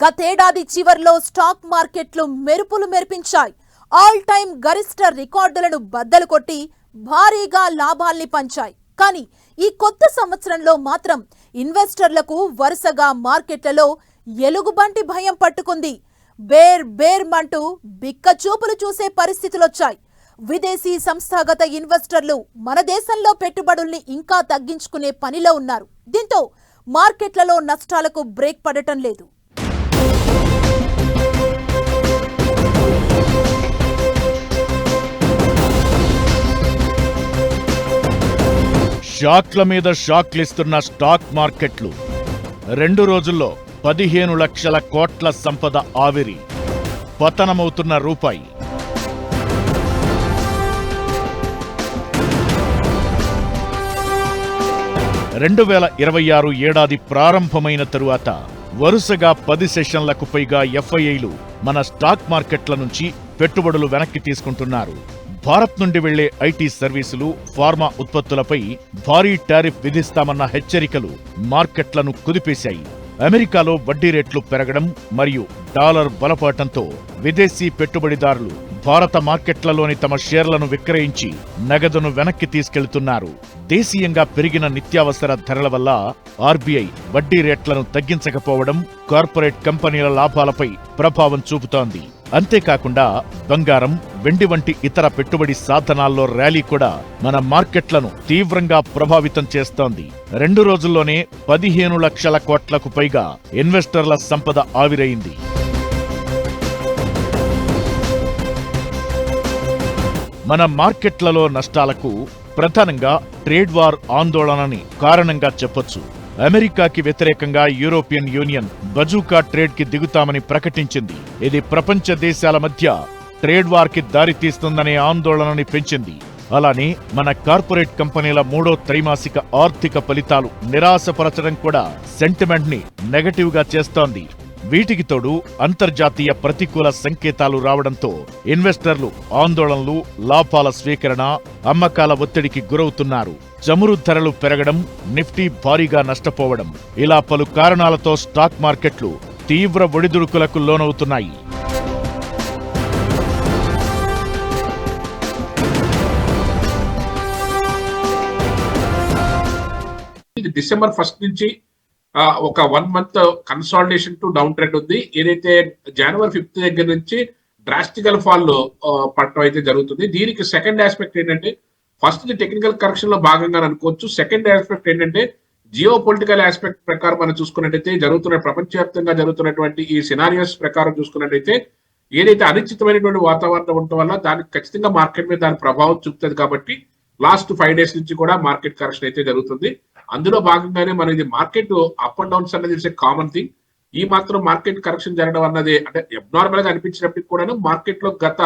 గతేడాది చివర్లో స్టాక్ మార్కెట్లు మెరుపులు మెరిపించాయి. ఆల్ టైమ్ గరిష్ట రికార్డులను బద్దలు కొట్టి భారీగా లాభాల్ని పంచాయి. కానీ ఈ కొత్త సంవత్సరంలో మాత్రం ఇన్వెస్టర్లకు వరుసగా మార్కెట్లలో ఎలుగుబంటి భయం పట్టుకుంది. బేర్ మంటూ బిక్క చూపులు చూసే పరిస్థితులొచ్చాయి. విదేశీ సంస్థాగత ఇన్వెస్టర్లు మన దేశంలో పెట్టుబడుల్ని ఇంకా తగ్గించుకునే పనిలో ఉన్నారు. దీంతో మార్కెట్లలో నష్టాలకు బ్రేక్ పడటం లేదు. షాక్ల మీద షాక్లిస్తున్న స్టాక్ మార్కెట్లు 2 రోజుల్లో 15 లక్షల కోట్ల సంపద ఆవిరి, పతనమవుతున్న రూపాయి. (2026) ఏడాది ప్రారంభమైన తరువాత వరుసగా 10 సెషన్లకు పైగా ఎఫ్ఐఐలు మన స్టాక్ మార్కెట్ల నుంచి పెట్టుబడులు వెనక్కి తీసుకుంటున్నారు. భారత్ నుండి వెళ్లే ఐటీ సర్వీసులు, ఫార్మా ఉత్పత్తులపై భారీ టారిఫ్ విధిస్తామన్న హెచ్చరికలు మార్కెట్లను కుదిపేశాయి. అమెరికాలో వడ్డీ రేట్లు పెరగడం మరియు డాలర్ బలపడటంతో విదేశీ పెట్టుబడిదారులు భారత మార్కెట్లలోని తమ షేర్లను విక్రయించి నగదును వెనక్కి తీసుకెళ్తున్నారు. దేశీయంగా పెరిగిన నిత్యావసర ధరల వల్ల ఆర్బీఐ వడ్డీ రేట్లను తగ్గించకపోవడం కార్పొరేట్ కంపెనీల లాభాలపై ప్రభావం చూపుతోంది. అంతేకాకుండా బంగారం, వెండి వంటి ఇతర పెట్టుబడి సాధనాల్లో ర్యాలీ కూడా మన మార్కెట్లను తీవ్రంగా ప్రభావితం చేస్తోంది. 2 రోజుల్లోనే 15 లక్షల కోట్లకు పైగా ఇన్వెస్టర్ల సంపద ఆవిరైంది. మన మార్కెట్లలో నష్టాలకు ప్రధానంగా ట్రేడ్ వార్ ఆందోళనని కారణంగా చెప్పొచ్చు. అమెరికాకి వ్యతిరేకంగా యూరోపియన్ యూనియన్ బజూకా ట్రేడ్ కి దిగుతామని ప్రకటించింది. ఇది ప్రపంచ దేశాల మధ్య ట్రేడ్ వార్ కి దారితీస్తుందనే ఆందోళనని పెంచింది. అలానే మన కార్పొరేట్ కంపెనీల 3వ త్రైమాసిక ఆర్థిక ఫలితాలు నిరాశపరచడం కూడా సెంటిమెంట్ ని నెగటివ్ గా చేస్తోంది. వీటికి తోడు అంతర్జాతీయ ప్రతికూల సంకేతాలు రావడంతో ఇన్వెస్టర్లు ఆందోళనలు, లాభాల స్వీకరణ, అమ్మకాల ఒత్తిడికి గురవుతున్నారు. చమురు ధరలు పెరగడం, నిఫ్టీ భారీగా నష్టపోవడం, ఇలా పలు కారణాలతో స్టాక్ మార్కెట్లు తీవ్ర ఒడిదుడుకులకు లోనవుతున్నాయి. డిసెంబర్ 1 నుంచి ఒక 1 month consolidation to down trend ఉంది. ఏదైతే జనవరి 5 దగ్గర నుంచి డ్రాస్టికల్ ఫాల్ పడటం అయితే జరుగుతుంది. దీనికి సెకండ్ ఆస్పెక్ట్ ఏంటంటే, ఫస్ట్ టెక్నికల్ కరెక్షన్ లో భాగంగా అనుకోవచ్చు. సెకండ్ ఆస్పెక్ట్ ఏంటంటే, జియో పొలిటికల్ ఆస్పెక్ట్ ప్రకారం మనం చూసుకున్నట్టయితే జరుగుతున్న ప్రపంచవ్యాప్తంగా జరుగుతున్నటువంటి ఈ సినారియోస్ ప్రకారం చూసుకున్నట్టయితే ఏదైతే అనిశ్చితమైనటువంటి వాతావరణం ఉండటం వల్ల దానికి ఖచ్చితంగా మార్కెట్ మీద దాని ప్రభావం చూపుతుంది. కాబట్టి లాస్ట్ 5 డేస్ నుంచి కూడా మార్కెట్ కరెక్షన్ అయితే జరుగుతుంది. అందులో భాగంగానే మన ఇది మార్కెట్ అప్ అండ్ డౌన్స్ అన్నది ఇట్స్ ఏ కామన్ థింగ్. ఈ మాత్రం మార్కెట్ కరెక్షన్ జరగడం అన్నది అంటే అబ్నార్మల్ గా అనిపించినప్పటికీ కూడా మార్కెట్ లో గత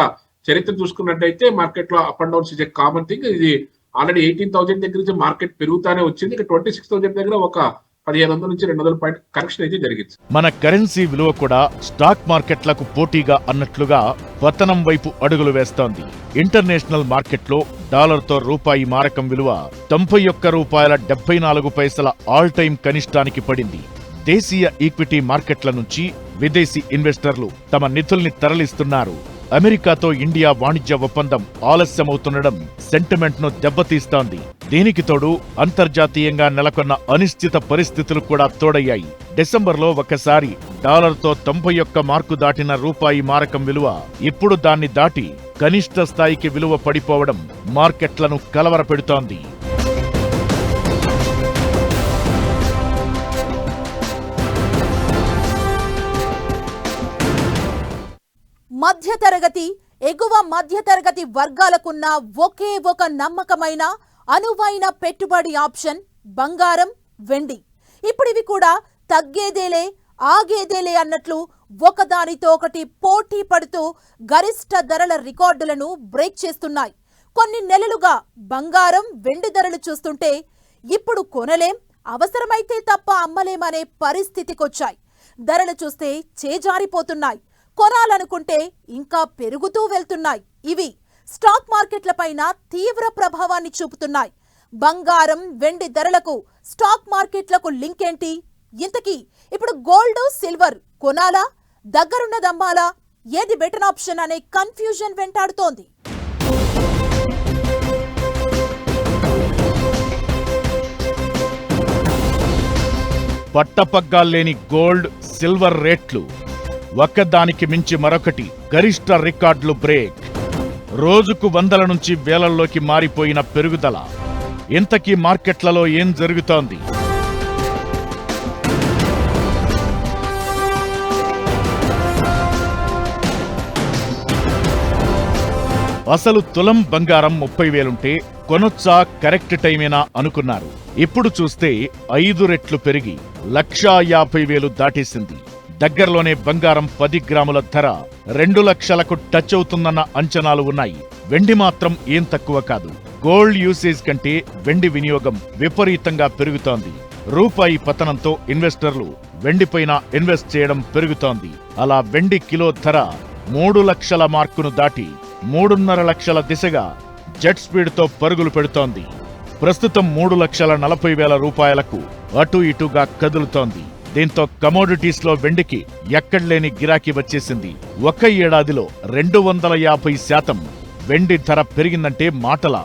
చరిత్ర చూసుకున్నట్టయితే మార్కెట్ లో up and downs is a common thing. ఇది ఆల్రెడీ 18,000 దగ్గర నుంచి మార్కెట్ పెరుగుతానే వచ్చింది. ఇక 26,000 దగ్గర ఒక 1,500 నుంచి 200 పాయింట్ కరెక్షన్ అయితే జరిగింది. మన కరెన్సీ విలువ కూడా స్టాక్ మార్కెట్లకు పోటీగా అన్నట్లుగా పతనం వైపు అడుగులు వేస్తోంది. ఇంటర్నేషనల్ మార్కెట్లో డాలర్తో రూపాయి మారకం విలువ $91.74 ఆల్ టైమ్ కనిష్టానికి పడింది. దేశీయ ఈక్విటీ మార్కెట్ల నుంచి విదేశీ ఇన్వెస్టర్లు తమ నిధుల్ని తరలిస్తున్నారు. అమెరికాతో ఇండియా వాణిజ్య ఒప్పందం ఆలస్యమవుతుండడం సెంటిమెంట్ ను దెబ్బతీస్తోంది. దీనికి తోడు అంతర్జాతీయంగా నెలకొన్న అనిశ్చిత పరిస్థితులు కూడా తోడయ్యాయి. డిసెంబర్లో ఒకసారి డాలర్తో 91 మార్కు దాటిన రూపాయి మారకం విలువ ఇప్పుడు దాన్ని దాటి కనిష్ట స్థాయికి విలువ పడిపోవడం మార్కెట్లను కలవరపెడుతోంది. మధ్యతరగతి, ఎగువ మధ్యతరగతి వర్గాలకున్న ఒకే ఒక నమ్మకమైన, అనువైన పెట్టుబడి ఆప్షన్ బంగారం, వెండి. ఇప్పుడివి కూడా తగ్గేదేలే, ఆగేదేలే అన్నట్లు ఒకదానితో ఒకటి పోటీ పడుతూ గరిష్ట ధరల రికార్డులను బ్రేక్ చేస్తున్నాయి. కొన్ని నెలలుగా బంగారం, వెండి ధరలు చూస్తుంటే ఇప్పుడు కొనలేం, అవసరమైతే తప్ప అమ్మలేమనే పరిస్థితికొచ్చాయి. ధరలు చూస్తే చేజారిపోతున్నాయి, కొనాలనుకుంటే ఇంకా పెరుగుతూ వెళ్తున్నాయి. ఇవి స్టాక్ మార్కెట్లపైన తీవ్ర ప్రభావాన్ని చూపుతున్నాయి. బంగారం, వెండి ధరలకు స్టాక్ మార్కెట్లకు లింక్ ఏంటి? ఇంతకీ ఇప్పుడు గోల్డ్, సిల్వర్ కొనాలా, దగ్గరున్నది అమ్మాలా, ఏది బెటర్ ఆప్షన్ అనే కన్ఫ్యూజన్ వెంటాడుతోంది. పట్టపగ్గాల్లేని గోల్డ్, సిల్వర్ రేట్లు ఒక్కదానికి మించి మరొకటి గరిష్ట రికార్డులు బ్రేక్. రోజుకు వందల నుంచి వేలల్లోకి మారిపోయిన పెరుగుదల. ఇంతకీ మార్కెట్లలో ఏం జరుగుతోంది? అసలు తులం బంగారం 30,000 కొనొచ్చా, కరెక్ట్ టైమేనా అనుకున్నారు. ఇప్పుడు చూస్తే 5 రెట్లు పెరిగి 1,50,000 దాటేసింది. దగ్గరలోనే బంగారం 10 గ్రాముల ధర 2 లక్షలకు టచ్ అవుతుందన్న అంచనాలు ఉన్నాయి. వెండి మాత్రం ఏం తక్కువ కాదు. గోల్డ్ యూసేజ్ కంటే వెండి వినియోగం విపరీతంగా పెరుగుతోంది. రూపాయి పతనంతో ఇన్వెస్టర్లు వెండిపైన ఇన్వెస్ట్ చేయడం పెరుగుతోంది. అలా వెండి కిలో ధర 3 లక్షల మార్కును దాటి 3.5 లక్షల దిశగా జెట్ స్పీడ్తో పరుగులు పెడుతోంది. ప్రస్తుతం 3,40,000 రూపాయలకు అటు ఇటుగా కదులుతోంది. దీంతో కమోడిటీస్లో వెండికి ఎక్కడ్లేని గిరాకీ వచ్చేసింది. ఒక్క ఏడాదిలో 250% వెండి ధర పెరిగిందంటే మాటలా?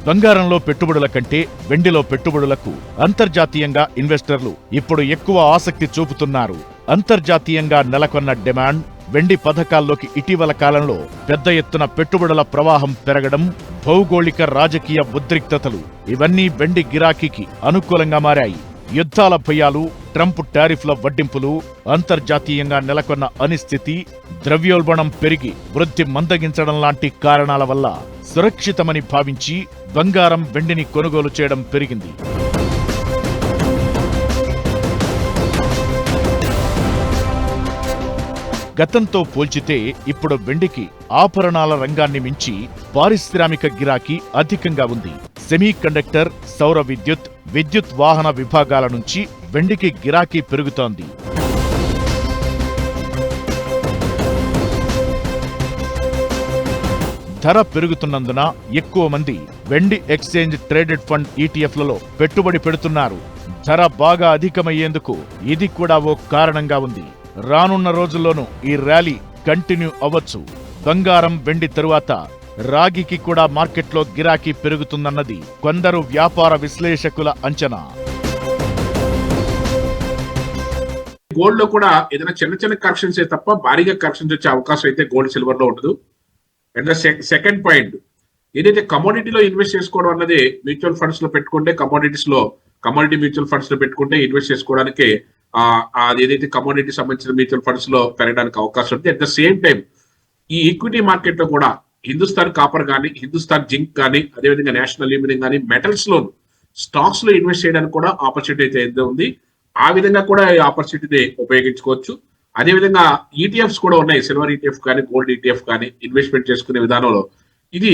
బంగారంలో పెట్టుబడుల కంటే వెండిలో పెట్టుబడులకు అంతర్జాతీయంగా ఇన్వెస్టర్లు ఇప్పుడు ఎక్కువ ఆసక్తి చూపుతున్నారు. అంతర్జాతీయంగా నెలకొన్న డిమాండ్, వెండి పథకాల్లోకి ఇటీవల కాలంలో పెద్ద ఎత్తున పెట్టుబడుల ప్రవాహం పెరగడం, భౌగోళిక రాజకీయ ఉద్రిక్తతలు ఇవన్నీ వెండి గిరాకీకి అనుకూలంగా మారాయి. యుద్ధాల భయాలు, ట్రంప్ టారిఫ్ల వడ్డింపులు, అంతర్జాతీయంగా నెలకొన్న అనిశ్చితి, ద్రవ్యోల్బణం పెరిగి వృద్ధి మందగించడం లాంటి కారణాల వల్ల సురక్షితమని భావించి బంగారం, వెండిని కొనుగోలు చేయడం పెరిగింది. గతంతో పోల్చితే ఇప్పుడు వెండికి ఆభరణాల రంగాన్ని మించి పారిశ్రామిక గిరాకీ అధికంగా ఉంది. సెమీ కండక్టర్, సౌర విద్యుత్, విద్యుత్ వాహన విభాగాల నుంచి వెండికి గిరాకీ పెరుగుతోంది. ధర పెరుగుతున్నందున ఎక్కువ మంది వెండి ఎక్స్చేంజ్ ట్రేడెడ్ ఫండ్ ఈటీఎఫ్లలో పెట్టుబడి పెడుతున్నారు. ధర బాగా అధికమయ్యేందుకు ఇది కూడా ఓ కారణంగా ఉంది. రానున్న రోజుల్లోనూ ఈ ర్యాలీ కంటిన్యూ అవ్వచ్చు. బంగారం, వెండి తరువాత రాగికి కూడా మార్కెట్లో గిరాకీ పెరుగుతుందన్నది కొందరు వ్యాపార విశ్లేషకుల అంచనా. గోల్డ్ లో కూడా ఏదైనా చిన్న చిన్న కరెక్షన్స్ తప్ప భారీగా కరెక్షన్స్ వచ్చే అవకాశం అయితే గోల్డ్, సిల్వర్ లో ఉండదు. అండ్ సెకండ్ పాయింట్, ఏదైతే కమోడిటీలో ఇన్వెస్ట్ చేసుకోవడం అన్నది మ్యూచువల్ ఫండ్స్ లో పెట్టుకుంటే, కమోడిటీ మ్యూచువల్ ఫండ్స్ లో పెట్టుకుంటే ఇన్వెస్ట్ చేసుకోవడానికి అది ఏదైతే కమోడిటీ సంబంధించిన మ్యూచువల్ ఫండ్స్ లో పెరగడానికి అవకాశం ఉంది. అట్ ద సేమ్ టైం ఈ ఈక్విటీ మార్కెట్ లో కూడా హిందుస్థాన్ కాపర్ కానీ, హిందుస్థాన్ జింక్ కానీ, అదేవిధంగా నేషనల్ అల్యూమినియం కానీ, మెటల్స్ లో, స్టాక్స్ లో ఇన్వెస్ట్ చేయడానికి కూడా ఆపర్చునిటీ అయితే ఉంది. ఆ విధంగా కూడా ఈ ఆపర్చునిటీని ఉపయోగించుకోవచ్చు. అదేవిధంగా ఈటీఎఫ్స్ కూడా ఉన్నాయి. సిల్వర్ ఈటీఎఫ్ కానీ, గోల్డ్ ఈటీఎఫ్ కానీ ఇన్వెస్ట్మెంట్ చేసుకునే విధానంలో ఇది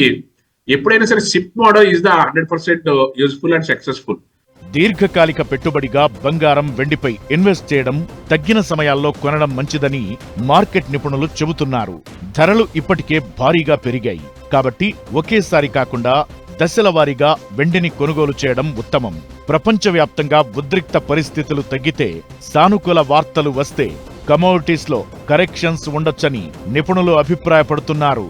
ఎప్పుడైనా సరే SIP model is the 100% useful and successful. దీర్ఘకాలిక పెట్టుబడిగా బంగారం, వెండిపై ఇన్వెస్ట్ చేయడం, తగ్గిన సమయాల్లో కొనడం మంచిదని మార్కెట్ నిపుణులు చెబుతున్నారు. ధరలు ఇప్పటికే భారీగా పెరిగాయి కాబట్టి ఒకేసారి కాకుండా దశల వారీగా వెండిని కొనుగోలు చేయడం ఉత్తమం. ప్రపంచవ్యాప్తంగా ఉద్రిక్త పరిస్థితులు తగ్గితే, సానుకూల వార్తలు వస్తే కమోడిటీస్లో కరెక్షన్స్ ఉండొచ్చని నిపుణులు అభిప్రాయపడుతున్నారు.